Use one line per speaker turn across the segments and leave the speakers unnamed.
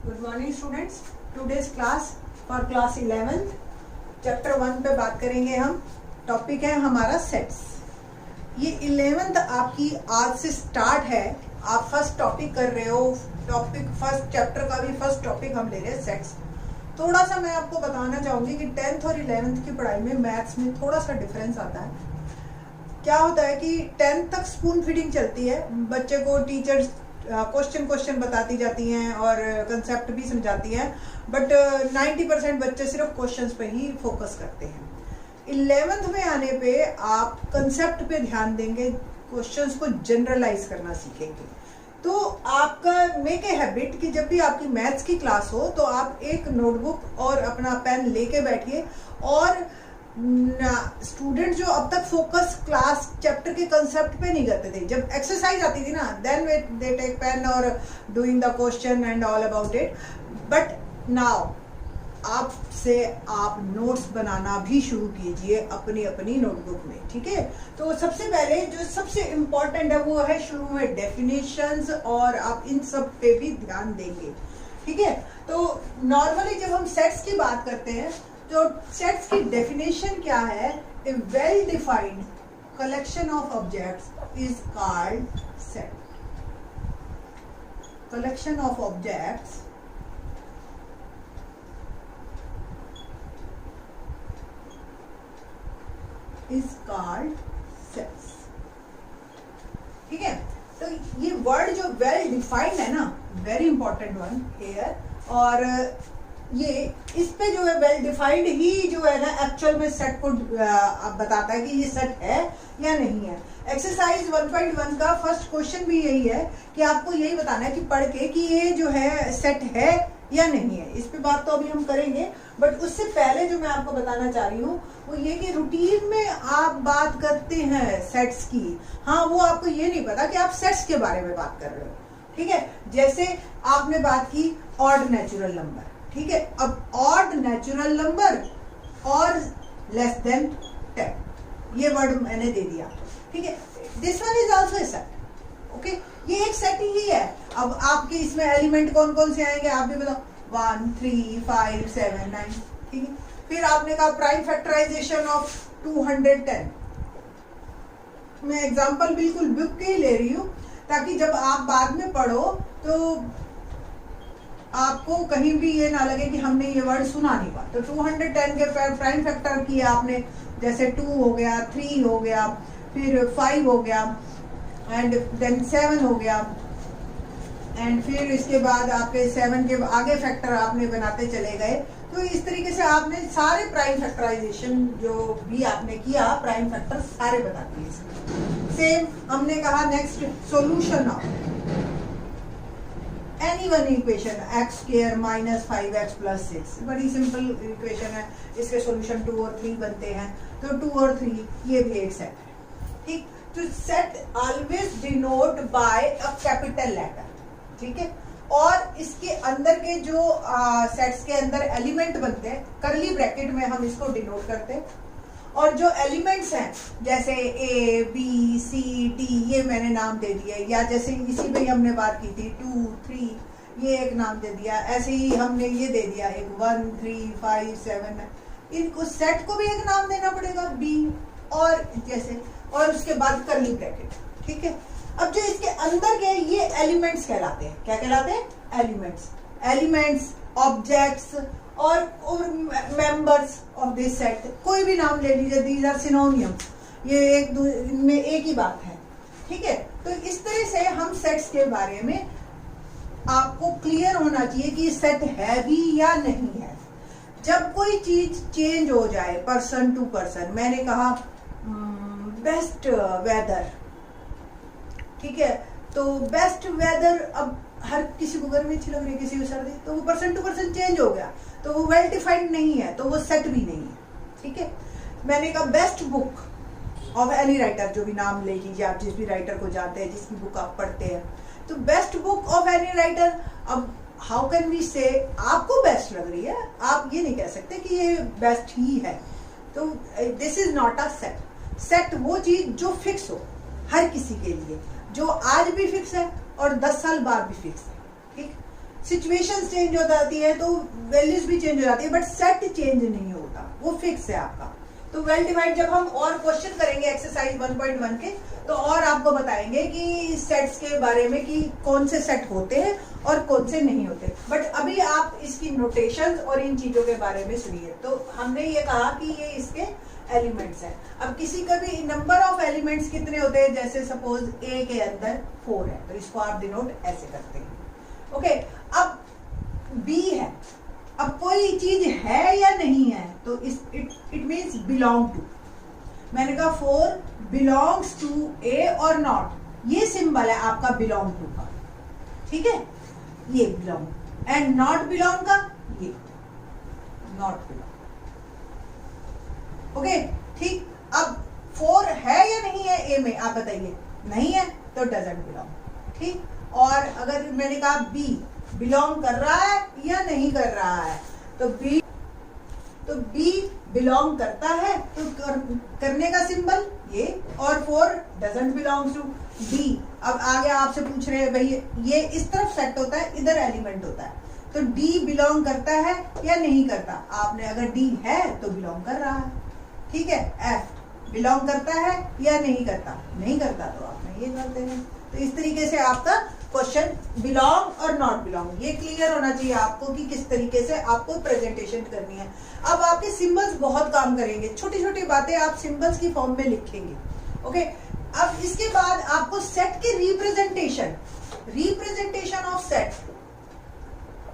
Good morning students. Today's class for class 11th chapter 1 पे बात करेंगे हम। टॉपिक है हमारा सेट्स। ये 11th आपकी आज से स्टार्ट है। आप फर्स्ट टॉपिक कर रहे हो। टॉपिक फर्स्ट चैप्टर का भी फर्स्ट टॉपिक हम ले रहे हैं सेट्स। थोड़ा सा मैं आपको बताना चाहूंगी कि 10th और 11th की पढ़ाई में मैथ्स में थोड़ा सा डिफरेंस आता है। क्या होता है कि 10th तक स्पून फीडिंग चलती है। बच्चे को टीचर्स क्वेश्चन बताती जाती हैं और कंसेप्ट भी समझाती हैं, बट 90% बच्चे सिर्फ क्वेश्चंस पे ही फोकस करते हैं। 11th में आने पे आप कंसेप्ट पे ध्यान देंगे, क्वेश्चंस को जनरलाइज करना सीखेंगे। तो आपका मेक ए हैबिट कि जब भी आपकी मैथ्स की क्लास हो तो आप एक नोटबुक और अपना पेन लेके बैठिए और स्टूडेंट जो अब तक फोकस क्लास चैप्टर के कंसेप्ट पे नहीं करते थे, जब एक्सरसाइज आती थी ना, देन दे टेक पेन और doing the question and all about it. But now आपसे आप नोट्स बनाना भी शुरू कीजिए अपनी अपनी नोटबुक में, ठीक है। तो सबसे पहले जो सबसे इम्पोर्टेंट है वो है शुरू में डेफिनेशंस, और आप इन सब पे भी ध्यान देंगे, ठीक है। तो नॉर्मली जब हम सेट्स की बात करते हैं तो सेट्स की डेफिनेशन क्या है? A well defined collection of objects is called set. Collection of objects is called sets, ठीक है। तो ये वर्ड जो वेल डिफाइंड है ना, वेरी इंपॉर्टेंट वन हियर। और ये इस पे जो है वेल डिफाइंड ही जो है ना एक्चुअल में सेट को बताता है कि ये सेट है या नहीं है। एक्सरसाइज 1.1 का फर्स्ट क्वेश्चन भी यही है कि आपको यही बताना है कि पढ़ के कि ये जो है सेट है या नहीं है। इस पे बात तो अभी हम करेंगे, बट उससे पहले जो मैं आपको बताना चाह रही हूँ वो ये कि रूटीन में आप बात करते हैं सेट्स की, हाँ, वो आपको ये नहीं पता कि आप सेट्स के बारे में बात कर रहे हो, ठीक है। जैसे आपने बात की ऑड नेचुरल नंबर, ठीक है। अब ऑड नेचुरल नंबर और लेस देन 10, ये वर्ड मैंने दे दिया, ठीक है। This one is also a set, okay. ये एक सेट ही है। अब आपके इसमें एलिमेंट कौन कौन से आएंगे आप भी बताओ। 1, 3, 5, 7, 9, ठीक है। फिर आपने कहा प्राइम फैक्टराइजेशन ऑफ 210। मैं एग्जांपल बिल्कुल बुक के ही ले रही हूँ ताकि जब आप बाद में पढ़ो तो आपको कहीं भी ये ना लगे कि हमने ये वर्ड सुना नहीं हुआ। तो 210 के प्राइम फैक्टर किया आपने, जैसे 2 हो गया, 3 हो गया, फिर 5 हो गया, एंड देन 7 हो गया, एंड फिर इसके बाद आपके 7 के आगे फैक्टर आपने बनाते चले गए। तो इस तरीके से आपने सारे प्राइम फैक्टराइजेशन जो भी आपने किया, प्राइम फैक्टर सारे बता दिए। सेम हमने कहा next solution of any one equation x square minus 5x plus 6, बड़ी सिंपल इक्वेशन है। इसके सॉल्यूशन 2 और 3 बनते हैं। तो 2 और 3 ये भी एक सेट है, ठीक। तो set always denote by a capital letter, ठीक है। और इसके अंदर के जो सेट्स के अंदर एलिमेंट बनते हैं, करली ब्रैकेट में हम इसको डिनोट करते हैं। और जो एलिमेंट्स हैं जैसे A, B, C, D, ये मैंने नाम दे दिए, या जैसे इसी में हमने बात की थी 2, 3, ये एक नाम दे दिया। ऐसे ही हमने ये दे दिया एक 1, 3, 5, 7, 9। इनको सेट को भी एक नाम देना पड़ेगा B, और जैसे, और उसके बाद करली ब्रैकेट, ठीक है। अब जो इसके अंदर के ये एलिमेंट्स कहलाते हैं, क्या कहलाते हैं? एलिमेंट्स, ऑब्जेक्ट्स और मेंबर्स ऑफ दिस सेट। कोई भी नाम ले लीजिए, दीज आर सिनोनिम्स, ये एक में एक ही बात है, ठीक है। तो इस तरह से हम सेट्स के बारे में आपको क्लियर होना चाहिए कि सेट है भी या नहीं है। जब कोई चीज चेंज हो जाए पर्सन टू पर्सन, मैंने कहा बेस्ट वेदर, ठीक है। तो बेस्ट वेदर, अब हर किसी को गर्मी अच्छी लग रही है, किसी को सर्दी, तो वो पर्सन टू पर्सन चेंज हो गया, तो वो वेल डिफाइंड नहीं है, तो वो सेट भी नहीं है, ठीक है। मैंने कहा best book of any writer, जो भी नाम ले लीजिए आप, जिस भी राइटर को जानते हैं, जिसकी बुक आप पढ़ते हैं, तो best book of any writer. अब हाउ कैन वी से आपको बेस्ट लग रही है, आप ये नहीं कह सकते कि ये बेस्ट ही है। तो this is not a set. Set वो चीज जो फिक्स हो हर किसी के लिए, जो आज भी फिक्स है और 10 साल बाद भी फिक्स है, ठीक। सिचुएशंस चेंज हो जाती है तो वैल्यूज भी चेंज हो जाती है, बट सेट चेंज नहीं होता, वो फिक्स है आपका। तो वेल डिवाइड जब हम और क्वेश्चन करेंगे एक्सरसाइज 1.1 के, तो और आपको बताएंगे कि सेट्स के बारे में कि कौन से सेट होते हैं और कौन से नहीं होते। बट अभी आप इसकी नोटेशंस और इन चीजों के बारे में सुनिए। तो हमने ये कहा कि ये इसके एलिमेंट्स हैं। अब किसी का भी नंबर ऑफ एलिमेंट्स कितने होते हैं, जैसे सपोज ए के अंदर 4 है, तो इसको आप डिनोट ऐसे करते हैं। ओके, अब बी है, अब कोई चीज है या नहीं है, तो इट मीन्स बिलोंग टू। मैंने कहा 4 बिलोंग्स टू ए और नॉट, ये सिंबल है आपका बिलोंग टू का, ठीक है, ये बिलोंग। एंड नॉट बिलोंग का ये नॉट बिलोंग। ओके, ठीक। अब 4 है या नहीं है ए में, आप बताइए। नहीं है तो डजंट बिलोंग, ठीक। और अगर मैंने कहा बी बिलोंग कर रहा है या नहीं कर रहा है, तो बी बिलोंग करता है, तो करने का सिंबल ये, और 4 डजंट बिलोंग टू डी। अब आगे आपसे पूछ रहे हैं भाई ये इस तरफ सेट होता है, इधर एलिमेंट होता है, तो डी बिलोंग करता है या नहीं करता। आपने अगर डी है तो बिलोंग कर रहा है, ठीक है। एफ बिलोंग करता है या नहीं करता, नहीं करता, तो आपने ये कर देना। तो इस तरीके से आपका क्वेश्चन बिलोंग और नॉट बिलोंग, ये क्लियर होना चाहिए आपको कि किस तरीके से आपको प्रेजेंटेशन करनी है। अब आपके सिंबल्स बहुत काम करेंगे, छोटी छोटी बातें आप सिंबल्स की फॉर्म में लिखेंगे। ओके, अब इसके बाद आपको सेट के representation of set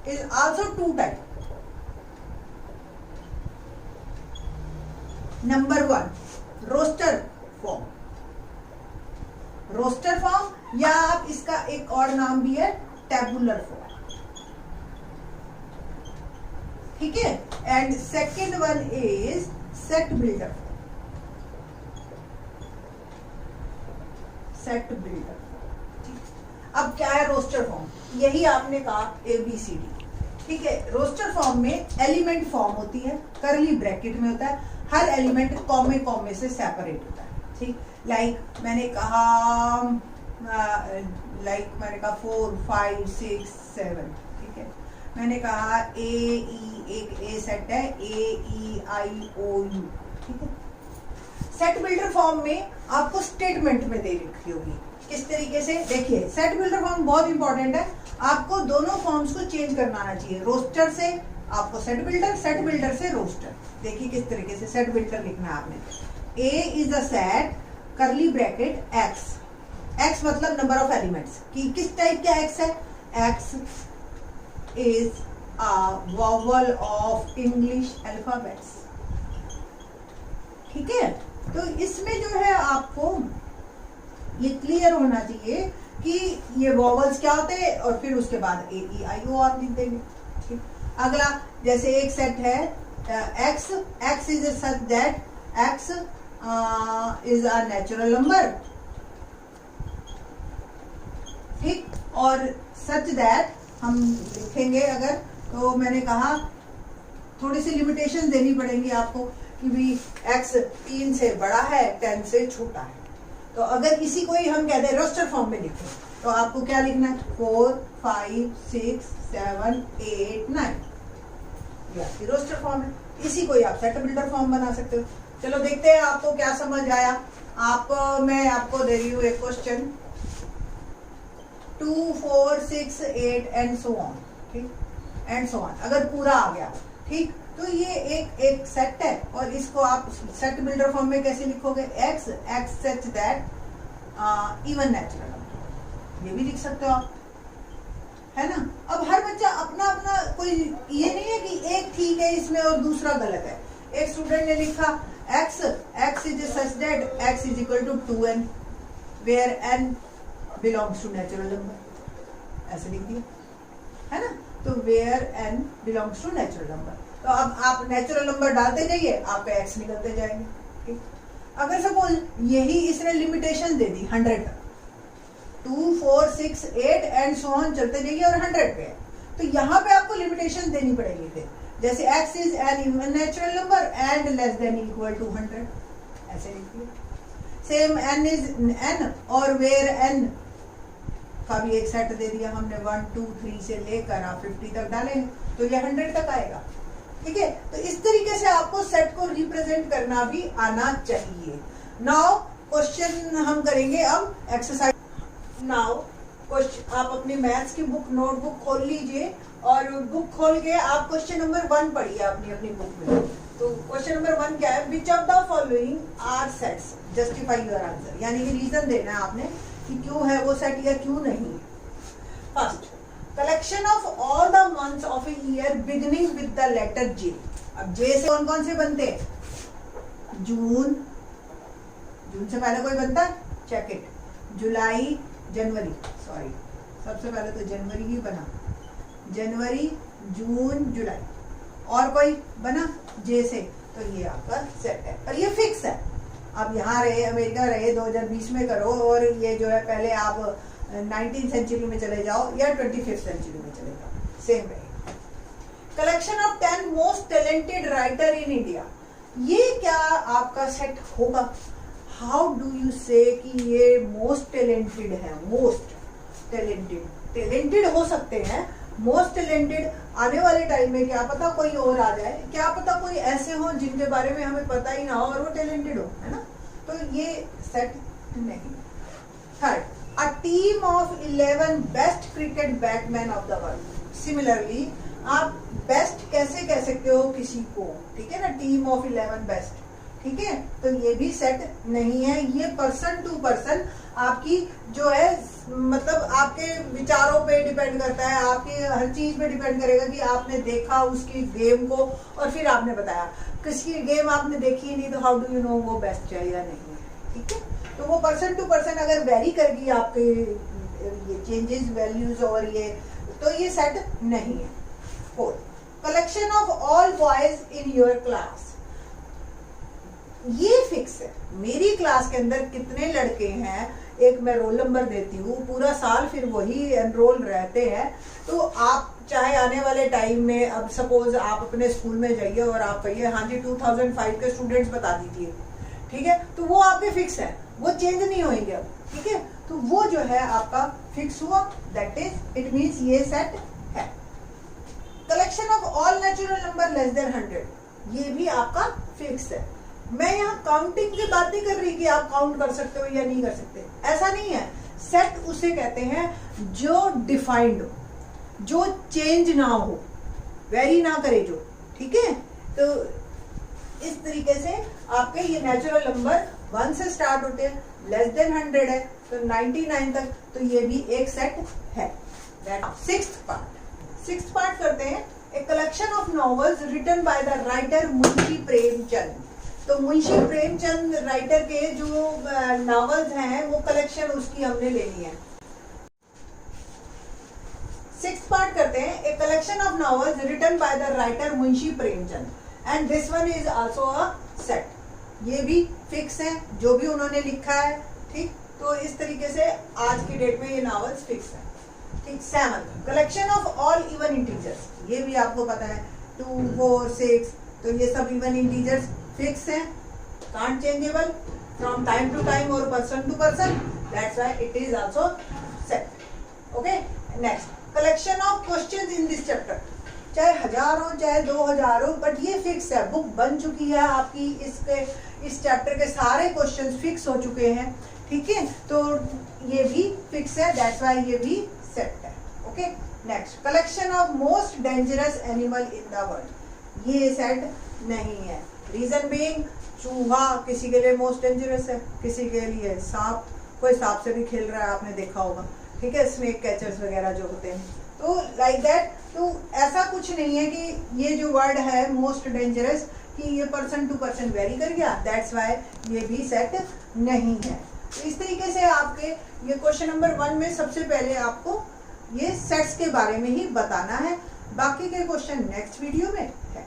is also 2 type. Number 1 roster form, roster form, या आप इसका एक और नाम भी है टेबुलर फॉर्म, ठीक है। And second one is set builder form, set builder form. अब क्या है रोस्टर फॉर्म, यही आपने कहा ABCD, ठीक है। रोस्टर फॉर्म में एलिमेंट फॉर्म होती है, करली ब्रैकेट में होता है, हर एलिमेंट कॉमे कॉमे से सेपरेट होता है, ठीक। लाइक मैंने कहा 4 5 6 7, ठीक है। मैंने कहा एक ए सेट है, AEIOU, ठीक है। सेट बिल्डर फॉर्म में आपको स्टेटमेंट में दे रखी होगी किस तरीके से। देखिए सेट बिल्डर फॉर्म बहुत इंपॉर्टेंट है, आपको दोनों फॉर्म्स को चेंज करना आना चाहिए। रोस्टर से आपको सेट बिल्डर से रोस्टर। देखिए किस तरीके से सेट बिल्डर लिखना है आपने। A is a set curly bracket x मतलब नंबर ऑफ एलिमेंट्स, कि किस टाइप का एक्स है, x is a vowel of English alphabets, ठीक है। तो इसमें जो है आपको ये क्लियर होना चाहिए कि ये वॉवल्स क्या होते हैं, और फिर उसके बाद AEIO आप लिख देंगे, ठीक। अगला जैसे एक सेट है x is such that x is a natural number, ठीक। और सच दैट हम लिखेंगे अगर, तो मैंने कहा थोड़ी सी लिमिटेशन देनी पड़ेंगी आपको कि भी एक्स 3 से बड़ा है 10 से छोटा है। तो अगर इसी को ही हम कहते हैं रोस्टर फॉर्म में लिखें, तो आपको क्या लिखना है 4 5 6 7 8 9, ये रोस्टर फॉर्म है। इसी को ही आप सेट बिल्डर फॉर्म बना सकते हो। चलो देखते हैं आपको क्या समझ आया। मैं आपको दे रही हूँ एक क्वेश्चन 2 4 6 8 एंड सो ऑन, ठीक, एंड सो ऑन। अगर पूरा आ गया, ठीक, तो ये एक सेट है, और इसको आप सेट बिल्डर फॉर्म में कैसे लिखोगे, x such that even natural number, ये भी लिख सकते हो आप, है ना। अब हर बच्चा अपना अपना, कोई ये नहीं है कि एक ठीक है इसमें और दूसरा गलत है। एक स्टूडेंट ने लिखा x is such that x is equal to 2n where n belongs to natural number, ऐसे लिख दिया, है ना। तो where n belongs to natural number, तो अब आप नेचुरल नंबर डालते जाइए, आपका एक्स निकलते जाएंगे, ठीक। अगर सपोज यही इसने लिमिटेशन दे दी 100 तक, 2 4 6 8 एंड सो ऑन चलते जाइए और 100 पे है, तो यहाँ पे आपको लिमिटेशन देनी पड़ेगी फिर, जैसे x is an even natural number and less than equal to 100, ऐसे लिखिए। सेम n इज n और वेयर n का भी एक सेट दे दिया हमने, 1 2 3 से लेकर आप 50 तक डालेंगे तो ये 100 तक आएगा। ठीक है, तो इस तरीके से आपको सेट को रिप्रेजेंट करना भी आना चाहिए। नाउ क्वेश्चन हम करेंगे अब एक्सरसाइज। नाउ क्वेश्चन, आप अपनी मैथ्स की बुक नोटबुक खोल लीजिए और बुक खोल के आप क्वेश्चन नंबर 1 पढ़िए अपनी बुक में। तो क्वेश्चन नंबर 1 क्या है, which of the following are sets, justify your answer, यानी कि रीजन देना है आपने कि क्यों है वो सेट या क्यों नहीं। First, collection of all the months of a year beginning with the letter J. अब जे से कौन कौन से बनते हैं, जून, जून से पहले कोई बनता है, check it, July, January, sorry सबसे पहले तो जनवरी ही बना, जनवरी, जून, जुलाई, और कोई बना जे से, तो ये आपका सेट है और ये फिक्स है। आप यहाँ रहे, अमेरिका रहे, 2020 में करो और ये जो है पहले आप 19th सेंचुरी में चले जाओ या 25th सेंचुरी में चले जाओ, सेम रहेगा। Collection of 10 most talented writer in India, ये क्या आपका सेट होगा। हाउ डू यू से कि ये मोस्ट टैलेंटेड है, मोस्ट टैलेंटेड, टैलेंटेड हो सकते हैं, मोस्ट टैलेंटेड आने वाले टाइम में क्या पता कोई और आ जाए, क्या पता कोई ऐसे हो जिनके बारे में हमें पता ही ना हो और वो टैलेंटेड हो, है ना, तो ये सेट नहीं। Third, a team of 11 best cricket batsman of the world. Similarly आप बेस्ट कैसे कह सकते हो किसी को, ठीक है ना, टीम ऑफ 11 बेस्ट, ठीक है, तो ये भी सेट नहीं है। ये पर्सन टू पर्सन आपकी जो है, मतलब आपके विचारों पे डिपेंड करता है, आपके हर चीज पे डिपेंड करेगा कि आपने देखा उसकी गेम को और फिर आपने बताया। किसी गेम आपने देखी नहीं तो हाउ डू यू नो वो बेस्ट है या नहीं है, ठीक है, तो वो पर्सन टू पर्सन अगर वेरी करगी आपके ये चेंजेस वैल्यूज और ये, तो ये सेट नहीं है। Fourth, collection of all boys in your class, ये फिक्स है। मेरी क्लास के अंदर कितने लड़के हैं, एक मैं रोल नंबर देती हूँ, पूरा साल फिर वही एनरोल रहते हैं, तो आप चाहे आने वाले टाइम में, अब सपोज आप अपने स्कूल में जाइए और आप कहिए हाँ जी 2005 के स्टूडेंट्स बता दीजिए, ठीक है, तो वो आपके फिक्स है, वो चेंज नहीं होंगे अब, ठीक है, तो वो जो है आपका फिक्स हुआ, दैट इज इट मीन्स ये सेट है। Collection of all natural number less than 100, ये भी आपका फिक्स है। मैं यहाँ काउंटिंग की बात नहीं कर रही कि आप काउंट कर सकते हो या नहीं कर सकते, ऐसा नहीं है। सेट उसे कहते हैं जो डिफाइंड हो, जो चेंज ना हो, वेरी ना करे जो, ठीक है, तो इस तरीके से आपके ये नेचुरल नंबर 1 से स्टार्ट होते हैं, लेस देन 100 है तो 99 तक, तो ये भी एक सेट है। सिक्स्थ पार्ट करते हैं, a collection of novels written by the writer Munshi Premchand. तो मुंशी प्रेमचंद राइटर के जो नॉवेल्स हैं वो कलेक्शन उसकी हमने लेनी है। सिक्स्थ पार्ट करते हैं, a collection of novels written by the writer Munshi Premchand and this one is also a set, ये भी फिक्स है जो भी उन्होंने लिखा है, ठीक, तो इस तरीके से आज की डेट में ये नॉवेल्स फिक्स है, ठीक। 7, collection of all even integers, ये भी आपको पता है 2 4 6, तो ये सब इवन इंटीजर्स फिक्स है, can't changeable from time to time और person to person, that's why it is also set. Okay, next, collection of questions in this chapter, चाहे 1000 हो चाहे 2000 हो, बट ये फिक्स है, बुक बन चुकी है आपकी, इस चैप्टर के सारे क्वेश्चंस फिक्स हो चुके हैं, ठीक है, तो ये भी फिक्स है, दैट्स व्हाई ये भी सेट है। Okay, next, collection of most dangerous animal in the world, ये सेट नहीं है। रीजन बीइंग, चूहा किसी के लिए मोस्ट डेंजरस है, किसी के लिए सांप, कोई सांप से भी खेल रहा है आपने देखा होगा, ठीक है, स्नेक कैचर्स वगैरह जो होते हैं, तो लाइक दैट, तो ऐसा कुछ नहीं है कि ये जो वर्ड है मोस्ट डेंजरस कि ये पर्सन टू पर्सन वेरी कर गया, दैट्स व्हाई ये भी सेट नहीं है। तो इस तरीके से आपके ये क्वेश्चन नंबर 1 में सबसे पहले आपको ये सेट्स के बारे में ही बताना है, बाकी के क्वेश्चन नेक्स्ट वीडियो में है।